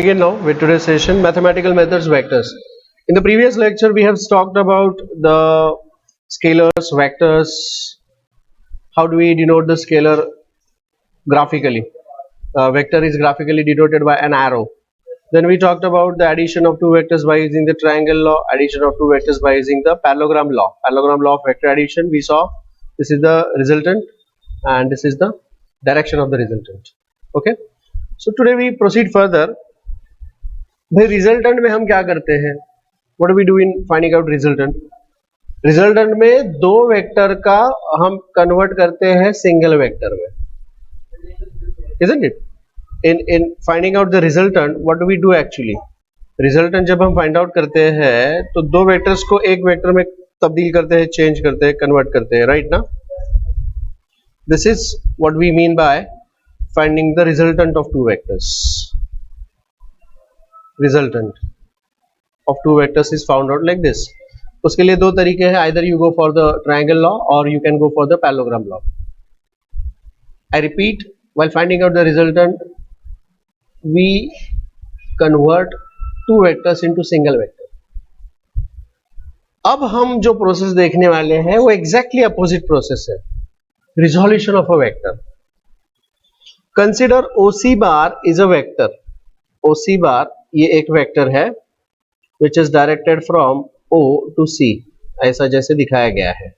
Begin now with today's session, mathematical methods, vectors. In the previous lecture we have talked about the scalars, vectors. How do we denote the scalar graphically? Vector is graphically denoted by an arrow. Then we talked about the addition of two vectors by using the triangle law, addition of two vectors by using the parallelogram law. Parallelogram law of vector addition, we saw this is the resultant and this is the direction of the resultant. Okay, so today we proceed further. भाई resultant में हम क्या करते हैं? What we do in finding out resultant? Resultant में दो vector का हम कन्वर्ट करते हैं सिंगल वेक्टर में, isn't it? in finding out the resultant, what do we do actually? Resultant जब हम फाइंड आउट करते हैं तो दो वेक्टर्स को एक वेक्टर में तब्दील करते हैं, चेंज करते हैं, कन्वर्ट करते हैं, राइट ना? This is what we mean by finding the resultant of two vectors. Resultant of two vectors is found out like this. उसके लिए दो तरीके हैं, either you go for the triangle law or you can go for the parallelogram law. I repeat, while finding out the resultant, we convert two vectors into single vector. अब हम जो process देखने वाले हैं वो exactly opposite process है, resolution of a vector. Consider OC bar is a vector. OC bar ये एक वेक्टर है which is directed from O to C, ऐसा जैसे दिखाया गया है,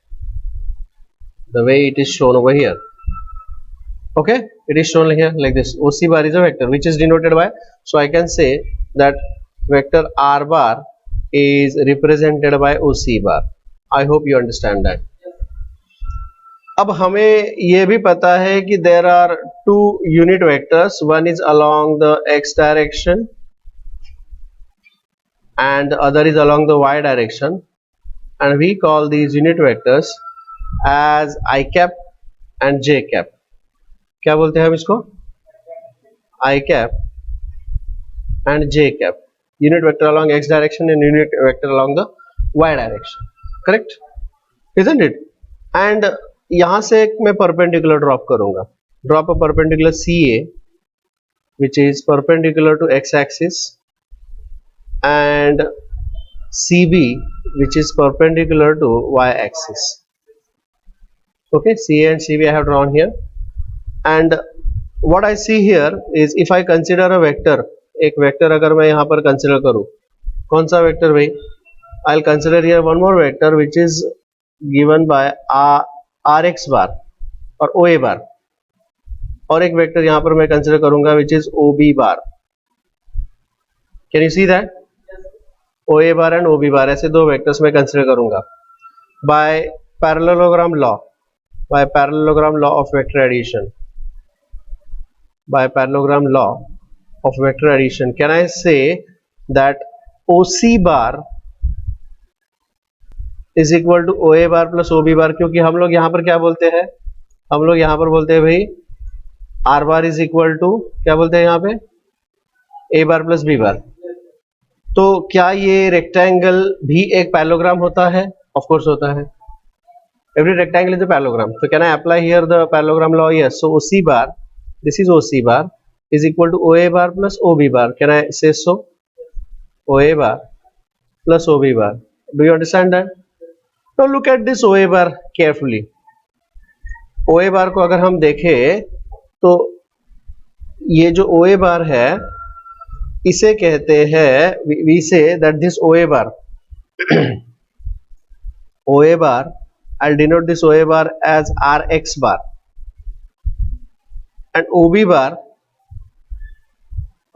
the way it is shown over here. Okay, it is shown here like this. OC bar is a vector which is denoted by, so I can say that vector R bar is represented by OC bar. I hope you understand that. अब हमें ये भी पता है कि there are two unit vectors, one is along the x direction and the other is along the y direction, and we call these unit vectors as I cap and j cap. क्या बोलते हैं हम इसको? I cap and j cap. Unit vector along x direction and unit vector along the y direction. Correct? Isn't it? And यहाँ से एक मैं perpendicular drop करूँगा. Drop a perpendicular CA which is perpendicular to x axis and CB which is perpendicular to y axis. Okay, CA and CB I have drawn here, and what I see here is if I consider a vector, एक vector अगर मैं यहाँ पर consider करूँ, कौन सा vector भाई? I'll consider here one more vector which is given by RX bar और OA bar, और एक वेक्टर यहाँ पर मैं कंसिडर करूँगा which is OB bar. Can you see that? OA bar and OB bar, ऐसे दो वेक्टर्स मैं कंसिडर करूंगा. By parallelogram law of vector addition, by parallelogram law of vector addition, can I say that OC bar is equal to OA bar plus OB bar? क्योंकि हम लोग यहाँ पर क्या बोलते हैं? हम लोग यहाँ पर बोलते हैं भाई R bar is equal to, क्या बोलते हैं यहाँ पे? A bar plus B bar. तो क्या ये रेक्टेंगल भी एक पैरेललोग्राम होता है? ऑफ कोर्स होता है. Every rectangle is a parallelogram. So can I apply here the parallelogram law? Yes. So OC bar, this is OC bar is equal to OA bar plus OB bar. Can I say so? OA bar plus OB bar. Do you understand that? Now look at this OA bar carefully. OA bar को अगर हम देखें तो ये जो OA bar है इसे कहते हैं, we say that this OA bar OA bar, I'll denote this OA bar as RX bar, and OB bar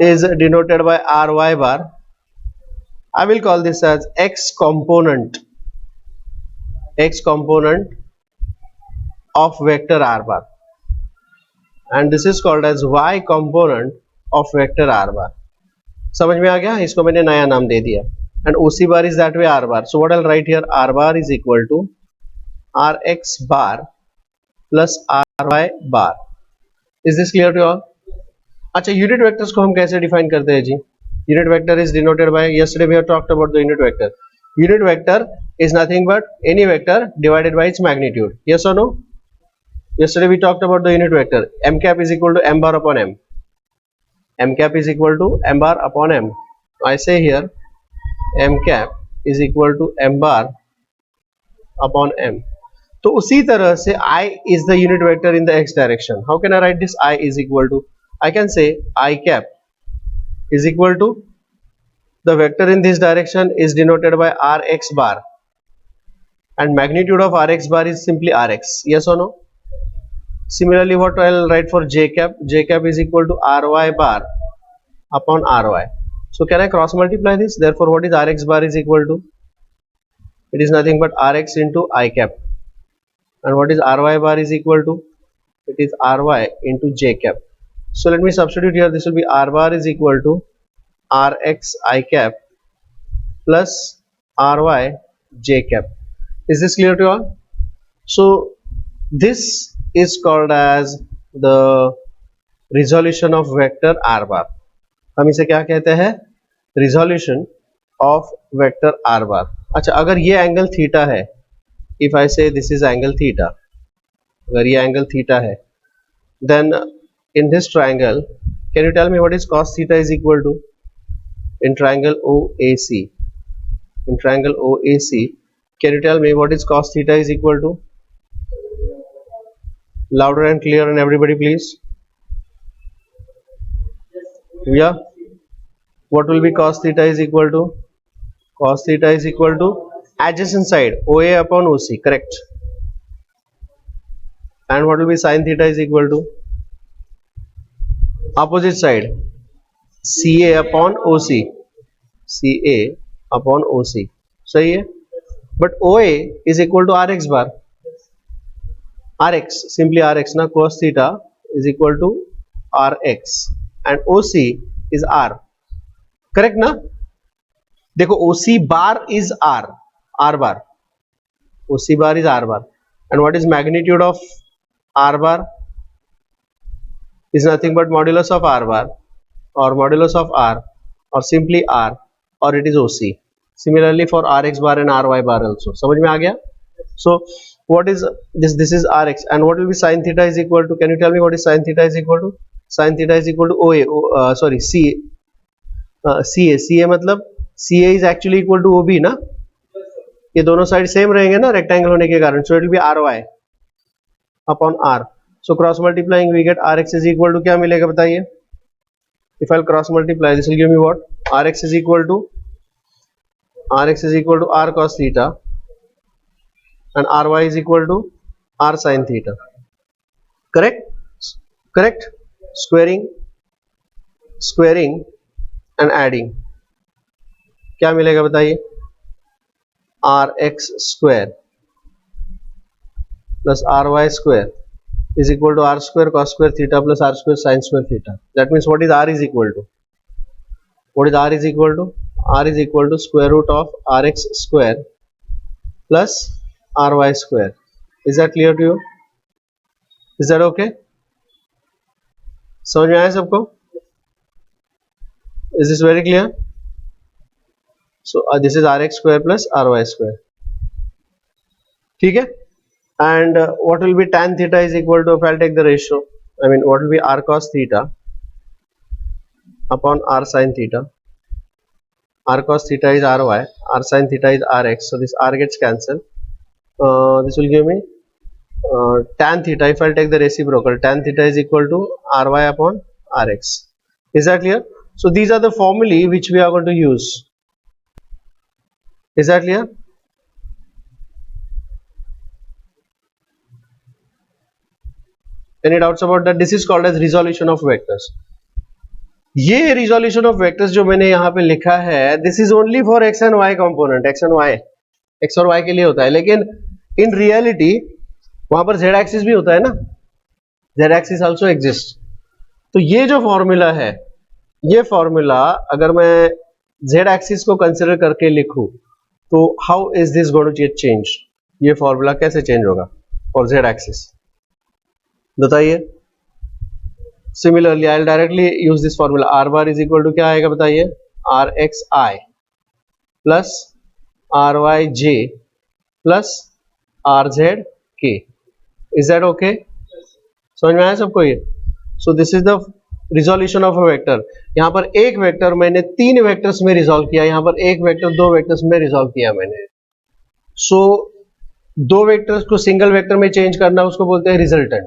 is denoted by RY bar. I will call this as X component of vector R bar, and this is called as Y component of vector R bar. समझ में आ गया? इसको मैंने नया नाम दे दिया. And OC bar is that way R bar. So what I'll write here, R bar is equal to RX bar plus RY bar. Is this clear to all? अच्छा, यूनिट वेक्टर्स को हम कैसे डिफाइन करते हैं जी? Unit vector is denoted by, yesterday we have talked about the unit vector. Unit vector is nothing but any vector divided by its magnitude. Yes or no? Yesterday we talked about the unit vector. M cap is equal to M bar upon M. m cap is equal to m bar upon m. I say here m cap is equal to m bar upon m. तो उसी तरह से I is the unit vector in the x direction. How can I write this? I is equal to, I can say I cap is equal to, the vector in this direction is denoted by Rx bar, and magnitude of Rx bar is simply Rx. Yes or no? Similarly, what I'll write for j cap? J cap is equal to Ry bar upon Ry. So can I cross multiply this? Therefore, what is Rx bar is equal to? It is nothing but Rx into I cap. And what is Ry bar is equal to? It is Ry into j cap. So let me substitute here. This will be R bar is equal to Rx I cap plus Ry j cap. Is this clear to all? So this is called as the resolution of vector R bar. हम इसे क्या कहते हैं? Resolution of vector R bar. अच्छा, अगर ये angle theta है, if I say this is angle theta, अगर ये एंगल थीटा है, then in this triangle, can you tell me what is cos theta is equal to? In triangle OAC, can you tell me what is cos theta is equal to? Louder and clear, and everybody please. Yeah, what will be cos theta is equal to? Cos theta is equal to adjacent side OA upon OC, correct? And what will be sin theta is equal to? Opposite side CA upon OC, सही है? But OA is equal to Rx bar. Rx, simply Rx ना, cos theta is equal to Rx and OC is R, correct ना? देखो OC bar is R bar, OC bar is R bar, and what is magnitude of R bar? Is nothing but modulus of R bar, or modulus of R, or simply R, or it is OC. Similarly for Rx bar and Ry bar also. समझ में आ गया? So what is this? This is Rx, and what will be sin theta is equal to? Can you tell me what is sin theta is equal to? Sin theta is equal to OA, sorry, CA मतलब CA is actually equal to OB ना? ये दोनों side same रहेंगे ना rectangle होने के कारण. So it will be Ry upon R. So cross multiplying we get Rx is equal to, क्या मिलेगा बताइए? If I'll cross multiply, this will give me what? Rx is equal to R cos theta, and Ry is equal to R sin theta. Correct? Squaring and adding, क्या मिलेगा बताइए? Rx square plus Ry square is equal to R square cos square theta plus R square sin square theta. That means what is R is equal to? What is R is equal to? R is equal to square root of Rx square plus Ry square. Is that clear to you? Is that okay? समझ में आया सबको? Is this very clear? So this is Rx square plus Ry square. ठीक है? And what will be tan theta is equal to, if I'll take the ratio, I mean what will be R cos theta upon R sin theta. R cos theta is Ry, R sin theta is Rx, so this R gets cancelled. This will give me tan theta, if I'll take the reciprocal, tan theta is equal to Ry upon Rx. Is that clear? So these are the formulae which we are going to use. Is that clear? Any doubts about that? This is called as resolution of vectors. ये resolution of vectors जो मैंने यहाँ पे लिखा है, this is only for x and y component, x और y के लिए होता है, लेकिन in reality वहां पर z axis भी होता है ना, z axis also exists. तो ये जो फॉर्मूला है, ये फॉर्मूला अगर मैं z axis को कंसिडर करके लिखूं, तो how is this going to get changed? ये फॉर्मूला कैसे चेंज होगा for z axis? बताइए. Similarly, I'll directly use this formula. R bar is equal to क्या आएगा बताइए? Rxi plus Ryj plus Rzk. Is that okay? समझ में आया सबको ये? So this is the resolution of a vector, यहाँ पर एक वेक्टर मैंने 3 वेक्टर्स में रिजोल्व किया, यहाँ पर एक वेक्टर 2 वेक्टर्स में रिजोल्व किया मैंने। सो 2 वेक्टर्स को सिंगल वेक्टर में चेंज करना उसको बोलते हैं रिजल्टेंट,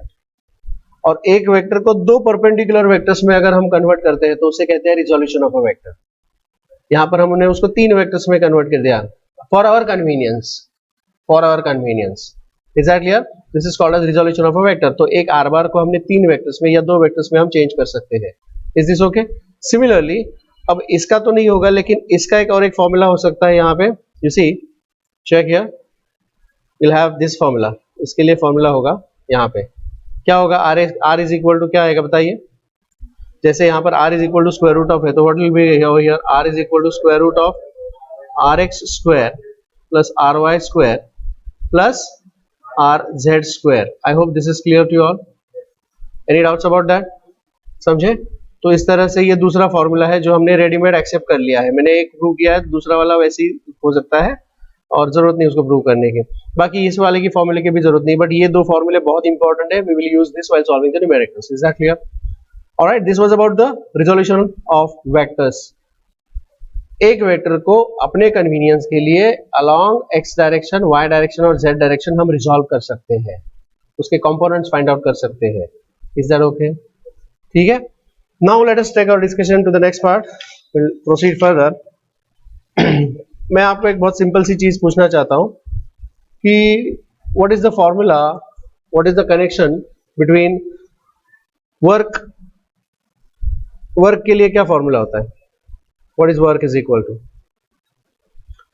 और एक वेक्टर को 2 परपेंडिकुलर वेक्टर्स में अगर हम कन्वर्ट करते हैं तो उसे कहते हैं रिजोल्यूशन ऑफ अ वेक्टर। यहाँ पर हमने उसको 3 वेक्टर्स में कन्वर्ट कर दिया for our convenience, for our convenience. Is that clear? This is called as resolution of a vector. तो एक आर बार को हमने 3 वेक्टर्स में या 2 वेक्टर्स में हम चेंज कर सकते हैं। Is this okay? सिमिलरली अब इसका तो नहीं होगा, लेकिन इसका एक और एक फॉर्मूला हो सकता है यहाँ पे। You see, check here, you'll have this formula, इसके लिए फॉर्मूला होगा यहाँ पे। क्या होगा? आर इज इक्वल टू क्या आएगा बताइए? जैसे यहाँ पर r is equal to square root of है, तो what will be here? r is equal to square root of R X square plus R Y square plus R Z square. I hope this is clear to all. Any doubts about that? समझे? तो इस तरह से ये दूसरा formula है जो हमने रेडीमेड एक्सेप्ट कर लिया है। मैंने एक प्रूव किया है, दूसरा वाला वैसे ही हो सकता है और जरूरत नहीं उसको प्रूव करने की। बाकी इस वाले की फॉर्मूले की भी जरूरत नहीं, बट ये दो फॉर्मूले बहुत इंपॉर्टेंट है। We will use this while solving the numericals. Is that clear? Alright, this was about the resolution of vectors. एक वेक्टर को अपने कन्वीनियंस के लिए along X direction, Y direction और जेड डायरेक्शन हम रिजॉल्व कर सकते हैं, उसके कंपोनेंट्स फाइंड आउट कर सकते हैं। Is that okay? ठीक है, now let us take our discussion to the next part, will proceed further. मैं आपको एक बहुत सिंपल सी चीज पूछना चाहता हूं कि what is the formula, what is the connection between work, work के लिए क्या फॉर्मूला होता है? What is work is equal to,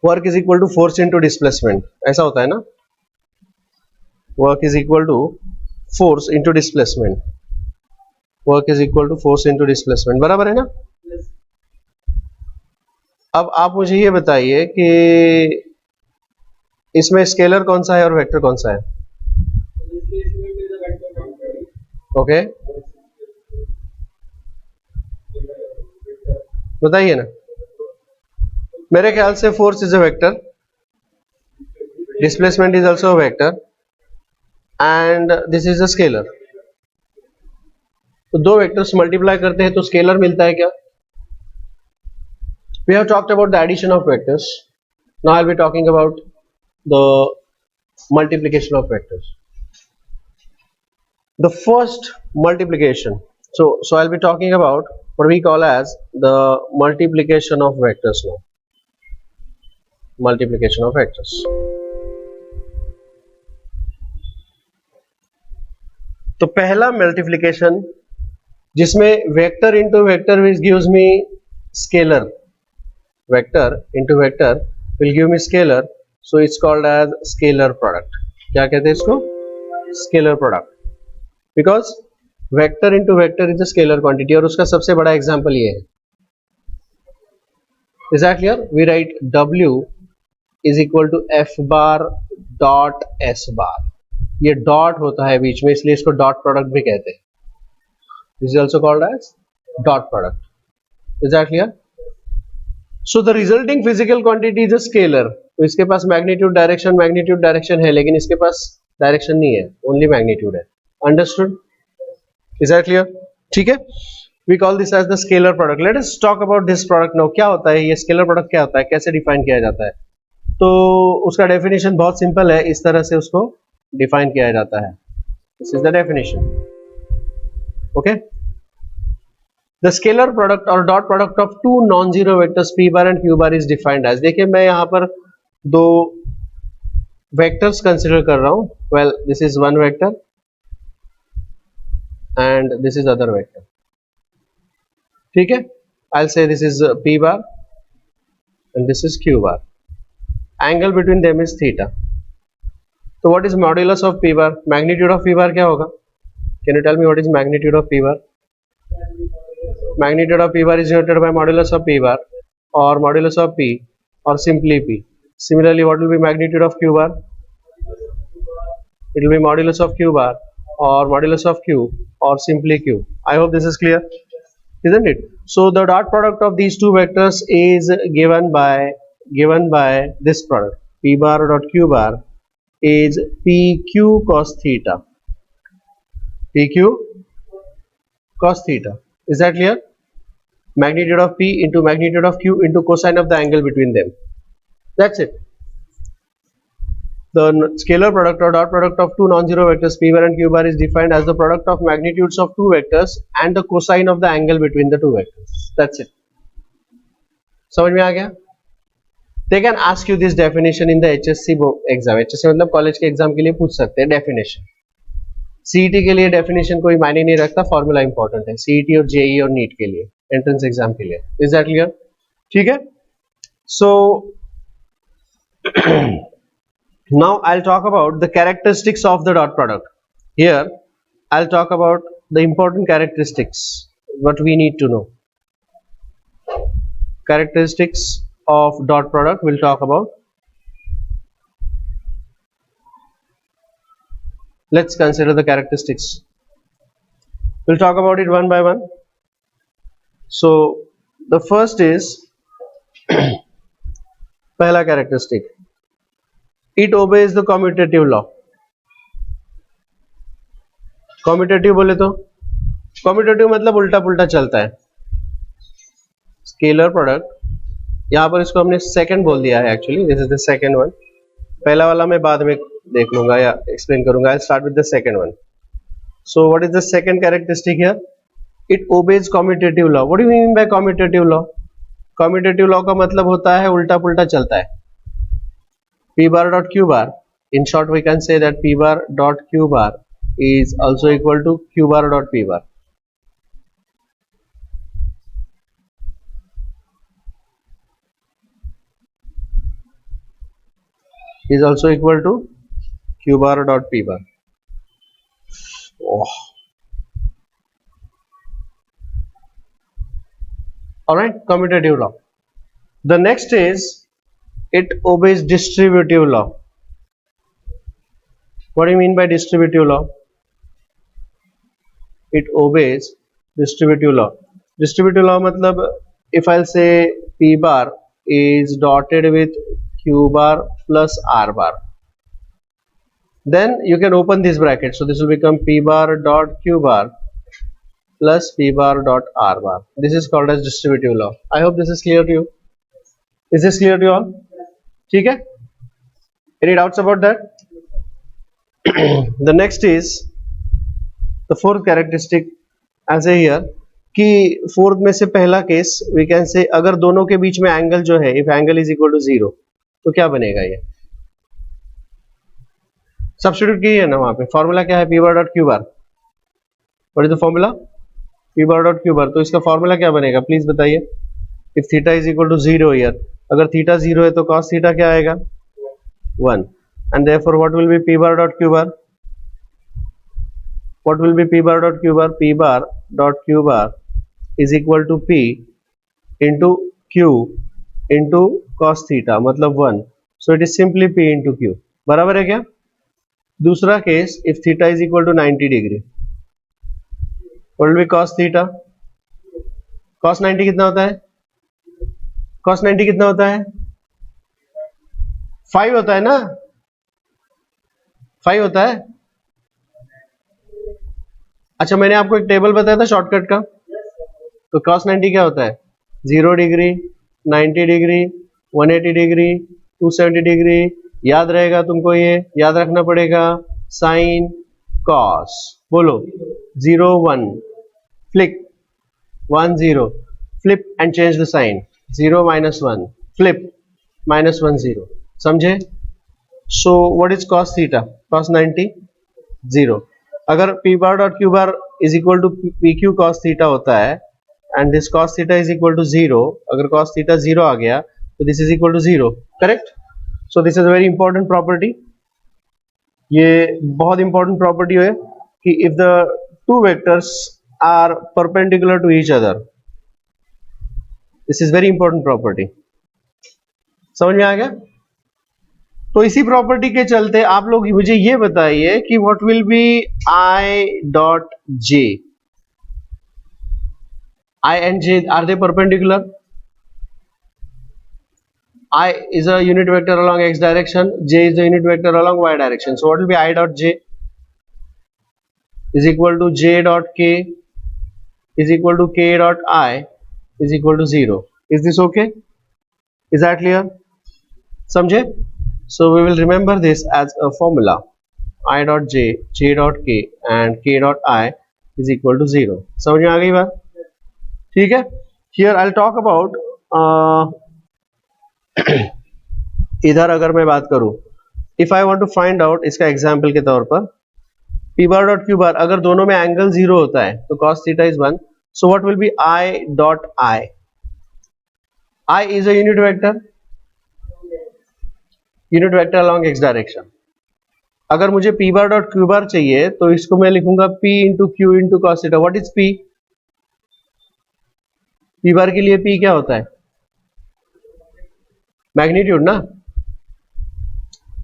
work is equal to force into displacement, ऐसा होता है ना? Work is equal to force into displacement, work is equal to force into displacement, बराबर है ना? अब आप मुझे ये बताइए कि इसमें स्केलर कौन सा है और वेक्टर कौन सा है? ओके, बताइए ना। मेरे ख्याल से force is a vector, displacement is also a vector and this is a scalar. तो दो वेक्टर्स मल्टीप्लाई करते हैं तो स्केलर मिलता है क्या? We have talked about the addition of vectors. Now I'll be talking about the multiplication of vectors. The first multiplication. So I'll be talking about what we call as the multiplication of vectors now. Multiplication of vectors. तो पहला multiplication जिसमें vector into vector which gives me scalar. Vector into vector will give me scalar, so it's called as scalar product. क्या कहते हैं इसको? Scalar product. Because vector into vector is a scalar quantity और उसका सबसे बड़ा example ये है। Is that clear? We write W is equal to F bar dot S bar. ये डॉट होता है बीच में, इसलिए इसको डॉट प्रोडक्ट भी कहते हैं। This is also called as dot product. Is that clear? So the resulting physical quantity is a scalar. तो इसके पास मैग्नीट्यूड डायरेक्शन है, लेकिन इसके पास डायरेक्शन नहीं है, ओनली मैग्नीट्यूड है। अंडरस्टूड? Is that clear? ठीक है, we call this as the scalar product. Let us talk about this product now. क्या होता है ये स्केलर प्रोडक्ट? क्या होता है, कैसे डिफाइन किया जाता है? तो उसका डेफिनेशन बहुत सिंपल है, इस तरह से उसको डिफाइन किया जाता है। This is the definition. Okay, The scalar product or dot product of two non-zero vectors p bar and q bar is defined as, देखिए मैं यहाँ पर दो vectors consider कर रहा हूँ। Well, this is one vector and this is other vector. ठीक है, I'll say this is p bar and this is q bar. Angle between them is theta. So what is modulus of p bar? Magnitude of p bar क्या होगा? Can you tell me what is magnitude of p bar? Magnitude of p bar is denoted by modulus of p bar or modulus of p or simply p. Similarly, what will be magnitude of q bar? It will be modulus of q bar or modulus of q or simply q. I hope this is clear, isn't it? So the dot product of these two vectors is given by this product. P bar dot q bar is pq cos theta. pq cos theta. Is that clear? Magnitude of P into magnitude of Q into cosine of the angle between them. That's it. The scalar product or dot product of two non-zero vectors p bar and q bar is defined as the product of magnitudes of two vectors and the cosine of the angle between the two vectors. That's it. समझ में आ गया? They can ask you this definition in the HSC exam. HSC मतलब college के exam के लिए पूछ सकते हैं डेफिनेशन. CET के लिए डेफिनेशन कोई मायने नहीं रखता, फॉर्मूला इंपॉर्टेंट है. CET और JEE और नीट के लिए, एंट्रेंस एग्जाम के लिए. Is that clear? ठीक है. सो now I'll talk about the characteristics of the dot product. Here I'll talk about the important characteristics, what we need to know. Characteristics of dot product we'll talk about. Let's consider the characteristics. We'll talk about it one by one. So the first is पहला characteristic, it obeys the commutative law. Commutative बोले तो commutative मतलब उल्टा पुल्टा चलता है. Scalar product, यहाँ पर इसको हमने सेकंड बोल दिया है. Actually this is the second one. पहला वाला मैं बाद में देख लूंगा या एक्सप्लेन करूंगा. I start with the second one. So what is the second characteristic here? It obeys commutative law. What do you mean bye commutative law? Commutative law का मतलब होता है उल्टा पुल्टा चलता है. P bar dot Q bar, in short we can say that P bar dot Q bar is also equal to Q bar dot P bar. Is also equal to Q bar dot P bar. Oh. Alright, commutative law. The next is it obeys distributive law. What do you mean by distributive law? It obeys distributive law. Distributive law मतलब if I'll say P bar is dotted with Q bar plus R bar, then you can open this bracket. So this will become P bar dot Q bar plus P bar dot R bar. This is called as distributive law. I hope this is clear to you. Is this clear to you all? ठीक है. Any doubts about that? The next is the fourth characteristic as a here कि fourth में से पहला case we can say अगर दोनों के बीच में एंगल जो है, if angle is equal to 0, तो क्या बनेगा? ये सब्स्टिट्यूट की है ना वहां पे. फॉर्मूला क्या है? P bar dot Q bar. What is the formula? P bar dot Q bar. तो इसका फॉर्मूला क्या बनेगा प्लीज बताइए. If theta is equal to 0 here, अगर थीटा 0 है तो cos थीटा क्या आएगा? 1. And therefore what will be P bar dot Q bar? What will be P bar dot Q bar? P bar dot Q bar is equal to P into Q into cos theta मतलब 1. So it is simply P into Q. बराबर है क्या? दूसरा case, if theta is equal to 90 degree, what will be cos theta? cos 90 कितना होता है? cos 90 कितना होता है? 5 होता है ना? 5 होता है. अच्छा, मैंने आपको एक टेबल बताया था शॉर्टकट का. तो cos 90 क्या होता है? 0 डिग्री, 90 डिग्री, 180 डिग्री, 270 डिग्री. याद रहेगा तुमको, ये याद रखना पड़ेगा. साइन cos, बोलो 0 1, flip 1 0, flip and change the sign. 0 minus 1, flip minus 1 0. समझे? So what is cos theta? Cos 90 0. अगर P bar dot Q bar is equal to PQ cos theta होता है and this cos theta is equal to 0, अगर cos theta 0 आ गया तो this is equal to 0. Correct? So this is a very important property. ये बहुत important property है कि if the two vectors are perpendicular to each other, this is very important property. समझ में आ गया? तो इसी प्रॉपर्टी के चलते आप लोग मुझे ये बताइए कि what will be I dot J. I and J, are they perpendicular? I is a unit vector along x direction, J is a unit vector along y direction. So what will be I dot J is equal to J dot K is equal to k dot I is equal to 0. Is this okay? Is that clear? समझे? So we will remember this as a formula. I dot j, j dot k and k dot I is equal to 0. समझ में आ गई बात? ठीक है? Here I'll talk about इधर अगर मैं बात करूं, if I want to find out, इसका एग्जांपल के तौर पर p bar dot q bar, अगर दोनों में एंगल 0 होता है तो cos theta is 1. So what will be I dot I? I is a unit vector along x direction. अगर मुझे p bar dot q bar चाहिए तो इसको मैं लिखूंगा p into q into cos theta. What is p? p bar के लिए p क्या होता है? मैग्नीट्यूड ना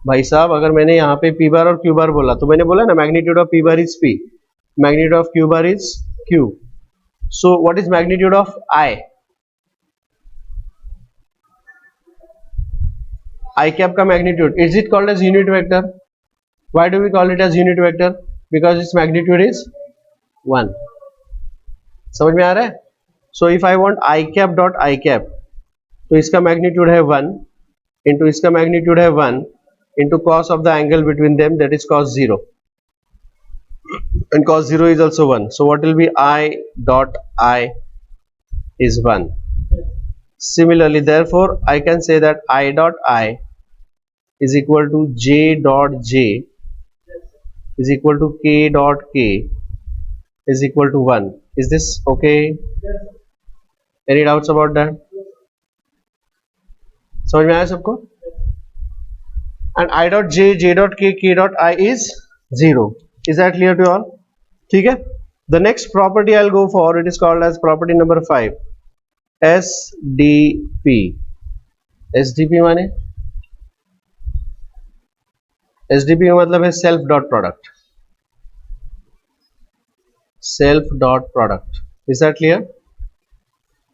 भाई साहब. अगर मैंने यहाँ पे p बार और q बार बोला तो मैंने बोला ना magnitude of p bar is p, magnitude of q bar is q. So what is magnitude of I? I cap का magnitude, is it called as unit vector? Why do we call it as unit vector? Because its magnitude is 1. समझ में आ रहा है? So if I want I cap dot I cap, तो इसका magnitude है 1 into इसका मैग्नीट्यूड है 1 into cos of the angle between them, that is cos 0, and cos 0 is also 1. So what will be I dot I is 1. Similarly, therefore I can say that I dot I is equal to j dot j is equal to k dot k is equal to 1. Is this okay? Any doubts about that? समझ में आया सबको? And I dot j, j dot k, k dot I is 0. Is that clear to all? ठीक है? The next property I'll go for, it is called as property number 5, SDP. SDP माने? SDP का मतलब है self dot product. Self dot product. Is that clear?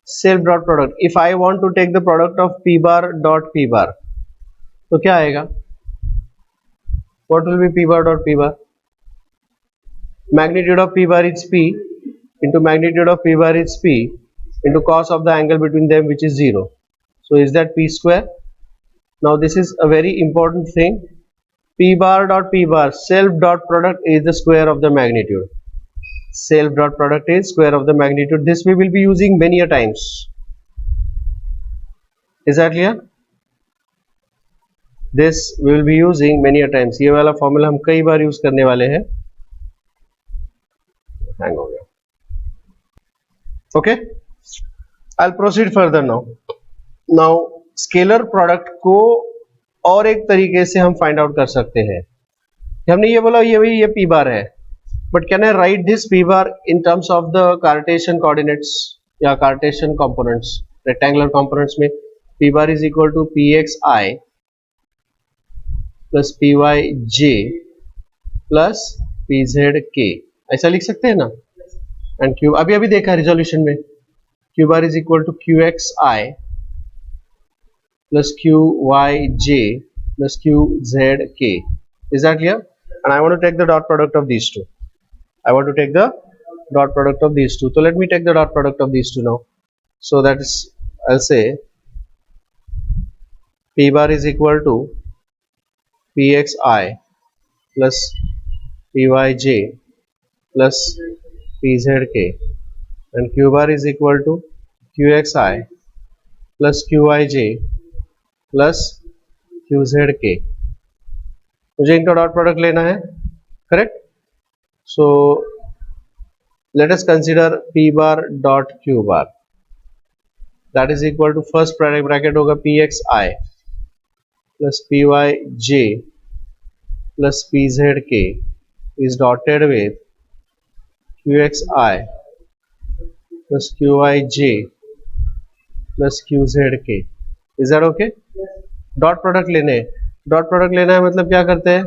Self dot product. If I want to take the product of p bar dot p bar, तो क्या आएगा? What will be p bar dot p bar? Magnitude of p bar is p into magnitude of p bar is p into cos of the angle between them, which is 0. So is that p square? Now this is a very important thing. P bar dot p bar, self dot product is the square of the magnitude. Self dot product is square of the magnitude. This we will be using many a times. Is that clear? This we will be using many a times. ये वाला formula हम कई बार use करने वाले हैं. Hang हो गया. Okay, I'll proceed further now. Now scalar product को और एक तरीके से हम फाइंड आउट कर सकते हैं. हमने ये बोला ये p बार है, but can I write this p bar in terms of the Cartesian coordinates या कार्टेशियन कंपोनेंट्स, रेक्टेंगुलर कंपोनेंट्स में p bar is equal to pxi plus pyj plus pzk. ऐसा लिख सकते हैं ना? एंड क्यू अभी देखा रिजोल्यूशन में, q bar is equal to qxi plus qyj plus qzk. Is that clear? And I want to take the dot product of these two. I want to take the dot product of these two. So let me take the dot product of these two now. So that is, I'll say p bar is equal to pxi plus pyj plus pzk, and q bar is equal to qxi plus qyj plus qzk. मुझे इनका dot product लेना है, correct? So let us consider p bar dot q bar, that is equal to first bracket होगा pxi plus pyj plus pzk is dotted with qxi plus qyj plus qzk. Is that okay? Dot product लेने, dot product लेना है मतलब क्या करते हैं?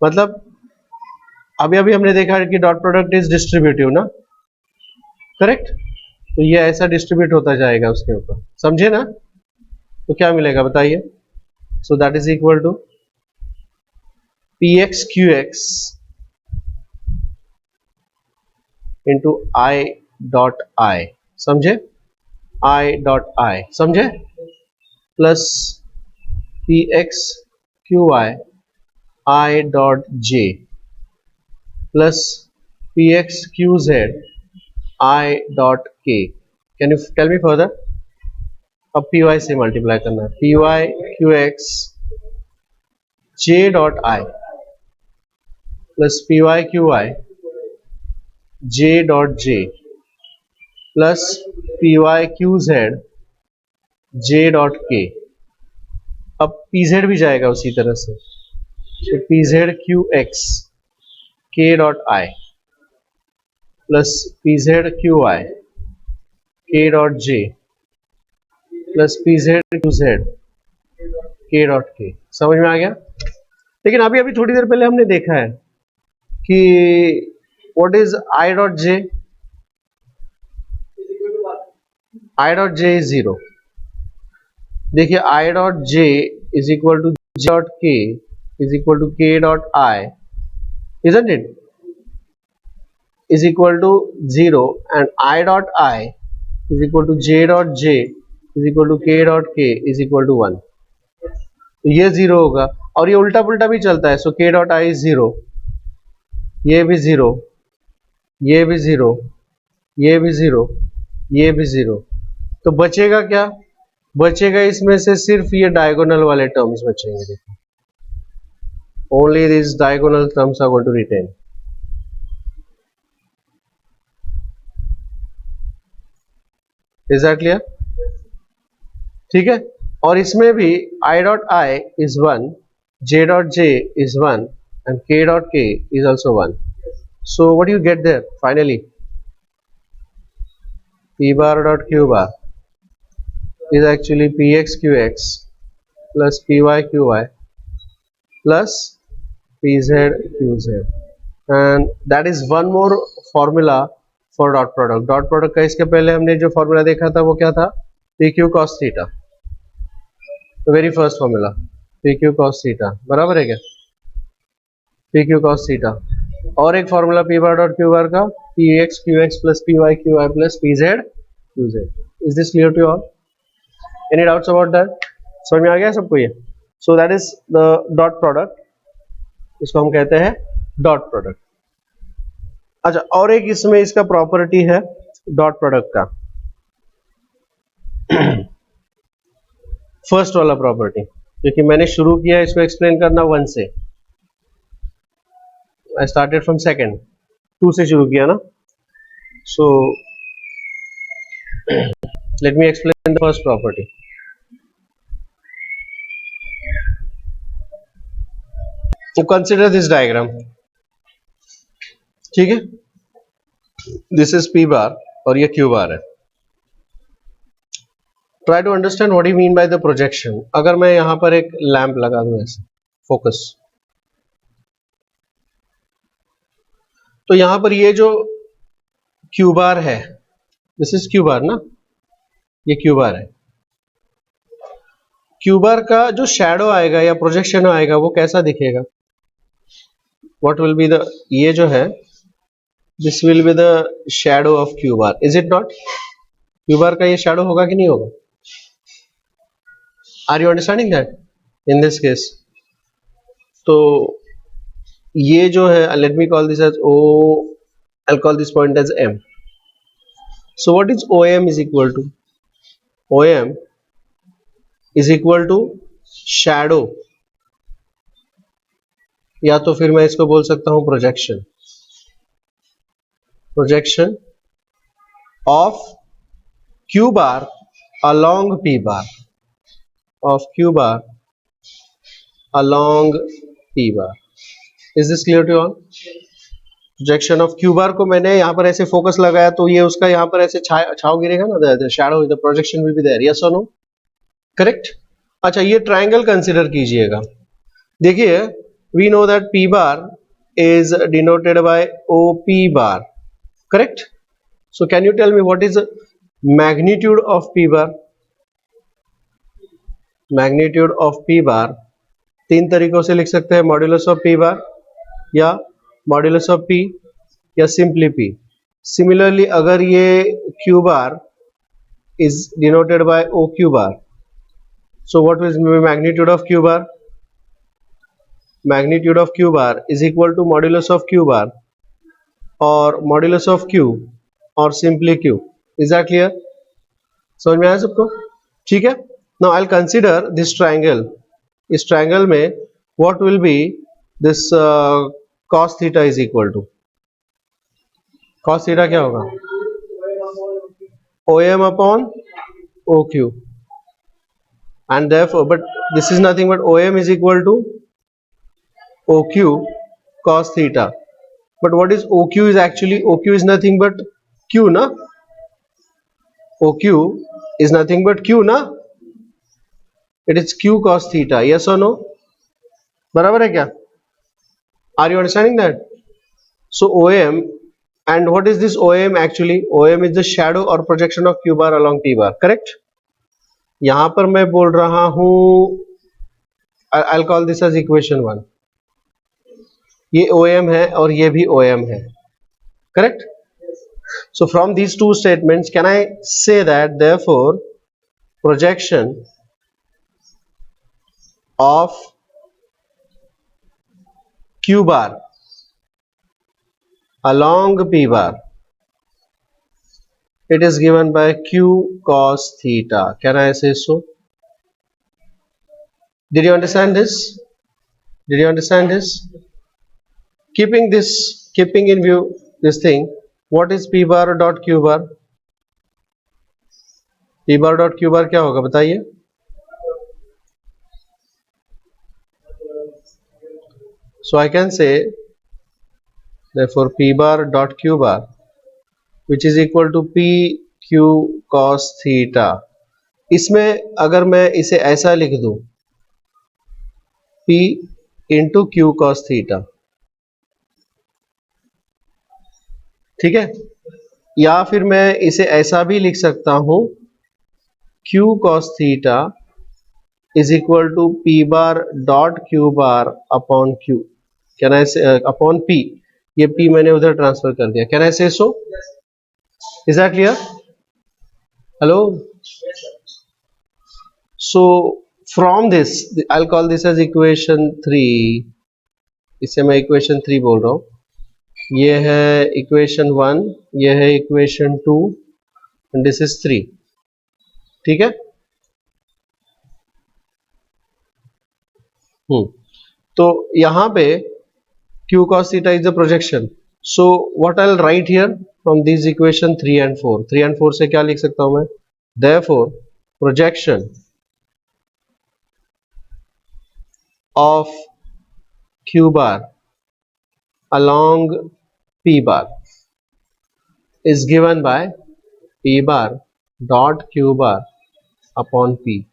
मतलब अभी हमने देखा कि डॉट प्रोडक्ट इज डिस्ट्रीब्यूटिव ना, करेक्ट? तो ये ऐसा डिस्ट्रीब्यूट होता जाएगा उसके ऊपर, समझे ना? तो क्या मिलेगा बताइए? So that is equal to px qx into I dot I, समझे, I dot I, समझे, plus px qy I dot j plus px qz I dot k. Can you tell me further? अब py से multiply करना है, py qx j dot I plus py qy j dot j plus py qz j dot k. अब pz भी जाएगा उसी तरह से, तो pz qx k dot I plus pz qy k dot j plus pz qz k dot k. समझ में आ गया? लेकिन अभी अभी थोड़ी देर पहले हमने देखा है कि what is I dot j? I dot j is 0. देखिए I dot j is equal to j dot k is equal to k dot I, isn't it? Is equal to 0 and I dot I is equal to j dot j is equal to k dot k is equal to 1. तो ये 0 होगा और ये उल्टा पुल्टा भी चलता है, सो k dot I is 0, ये भी 0, ये भी 0, ये भी 0, ये भी 0. तो बचेगा क्या? बचेगा इसमें से सिर्फ ये डायगोनल वाले टर्म्स बचेंगे. देखो, only this diagonal terms are going to retain. Is that clear? ठीक है. और इसमें भी I dot I is 1, j dot j is 1 and k dot k is also 1. So what do you get there finally? P bar dot q bar is actually px qx plus py qy plus pz qz, and that is one more formula for dot product. Dot product का इसके पहले हमने जो formula देखा था वो क्या था? pq cos theta, very first formula pq cos theta बराबर है क्या? pq cos theta. और एक formula p bar dot q bar का px qx plus py qy plus pz qz. Is this clear to all? Any doubts about that? समझ में आ गया सबको ये? So that is the dot product, इसको हम कहते हैं डॉट प्रोडक्ट. अच्छा, और एक इसमें इसका प्रॉपर्टी है डॉट प्रोडक्ट का, फर्स्ट वाला प्रॉपर्टी, क्योंकि मैंने शुरू किया इसको एक्सप्लेन करना 1 से. आई स्टार्टेड फ्रॉम सेकंड, 2 से शुरू किया ना. So let me explain the first property. तो कंसिडर दिस डायग्राम, ठीक है. दिस इज पी बार और ये क्यू बार है. Try to understand what you mean by the projection. अगर मैं यहां पर एक लैंप लगा दूं ऐसे, फोकस, तो यहां पर ये जो क्यू बार है, दिस इज क्यू बार ना, ये क्यू बार है. क्यू बार का जो शैडो आएगा या प्रोजेक्शन आएगा वो कैसा दिखेगा? व्हाट विल बी द, ये जो है this will be the shadow of q bar, is it not? Q bar का ये शैडो होगा कि नहीं होगा? Are you understanding that in this case? तो ये जो है, let me call this as O, I call this point as M. So what is O M is equal to? O M is equal to shadow, या तो फिर मैं इसको बोल सकता हूं projection, projection of q bar along p bar, of q bar along p bar. Is this clear to all? Projection of q बार को मैंने यहाँ पर ऐसे फोकस लगाया तो ये उसका यहाँ पर ऐसे छाव गिरेगा ना, the shadow, the projection will be there. Yes और नो? करेक्ट. अच्छा, ये ट्रायंगल कंसीडर कीजिएगा. देखिए, we know that p bar is denoted by OP bar, correct? So can you tell me what is the magnitude of p bar? Magnitude of p bar तीन तरीकों से लिख सकते हैं, मॉड्यूलस ऑफ पी बार या modulus of P या simply P. Similarly अगर ये q bar is denoted by OQ bar, so what is magnitude of Q bar? Magnitude of Q bar is equal to modulus of Q bar or modulus of Q or simply Q. Is that clear? समझ में आया सबको? ठीक है। Now I'll consider this triangle. इस triangle में what will be this cos theta is equal to? Cos theta क्या होगा? OM upon OQ, and therefore, but this is nothing but OM is equal to OQ cos theta. But what is OQ is actually, OQ is nothing but Q na? OQ is nothing but Q na? It is Q cos theta, yes or no? बराबर है क्या? Are you understanding that? So OM, and what is this OM actually? OM is the shadow or projection of Q bar along P bar, correct? यहां पर मैं बोल रहा हूं, I'll call this as equation 1. ये OM है और ये भी OM है, correct? So from these two statements, can I say that therefore projection of Q bar along P bar, it is given by Q cos theta. Can I say so? Did you understand this? Did you understand this? Keeping in view this thing, what is P bar dot Q bar? P bar dot Q bar क्या होगा बताइए? So I can say therefore P bar dot Q bar, which is equal to P Q cos theta. इसमें अगर मैं इसे ऐसा लिख दूं, P into Q cos theta, ठीक है? या फिर मैं इसे ऐसा भी लिख सकता हूं, Q cos theta is equal to P bar dot Q bar upon Q. Can I say upon P? ये P मैंने उधर ट्रांसफर कर दिया. Can I say so? Is that clear? Hello? So from this, I'll call this as equation 3. इसे मैं equation 3 बोल रहा हूँ. ये है equation 1, ये है equation 2, and this is 3. ठीक है? तो यहाँ पे Q cos theta is the projection. So what I'll write here from these equation 3 and 4. 3 and 4 से क्या लिख सकता हूँ मैं? Therefore projection of Q bar along P bar is given by P bar dot Q bar upon P.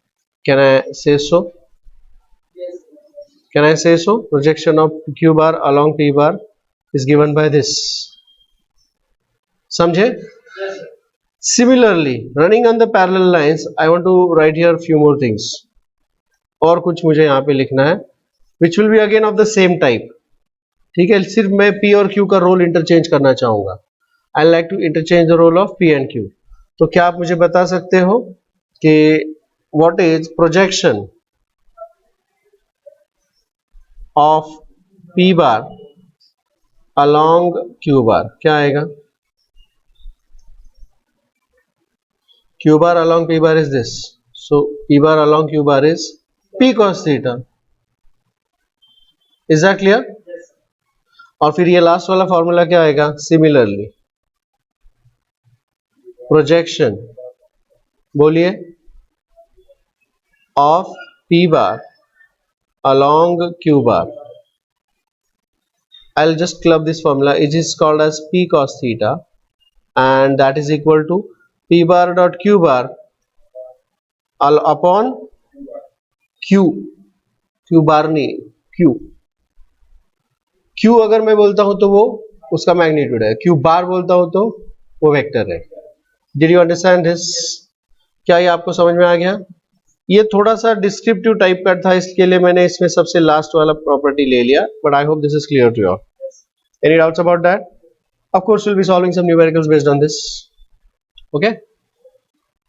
Can I say so? Can I say so? Projection of Q bar along P bar is given by this. समझे? Similarly, running on the parallel lines, I want to write here few more things. और कुछ मुझे यहाँ पे लिखना है, which will be again of the same type. ठीक है? सिर्फ मैं P और Q का रोल इंटरचेंज करना चाहूंगा. I like to interchange the role of P and Q. तो क्या आप मुझे बता सकते हो कि what is projection of P bar along Q bar? क्या आएगा? Q bar along P bar is this. So P bar along Q bar is P cos theta. Is that clear? और फिर ये लास्ट वाला फॉर्मूला क्या आएगा? Similarly projection, बोलिए, of P bar along Q bar. I'll just club this formula. It is called as P cos theta, and that is equal to P bar dot Q bar upon Q. Q bar नहीं, Q. Q अगर मैं बोलता हूं तो वो उसका magnitude है, Q बार बोलता हूं तो वो वेक्टर है. Did you understand this? क्या ये आपको समझ में आ गया? ये थोड़ा सा डिस्क्रिप्टिव टाइप का था, इसके लिए मैंने इसमें सबसे लास्ट वाला प्रॉपर्टी ले लिया, but I hope this is clear to you all. Any doubts about that? Of course, we'll be solving some numericals based on this. Okay.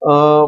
Uh,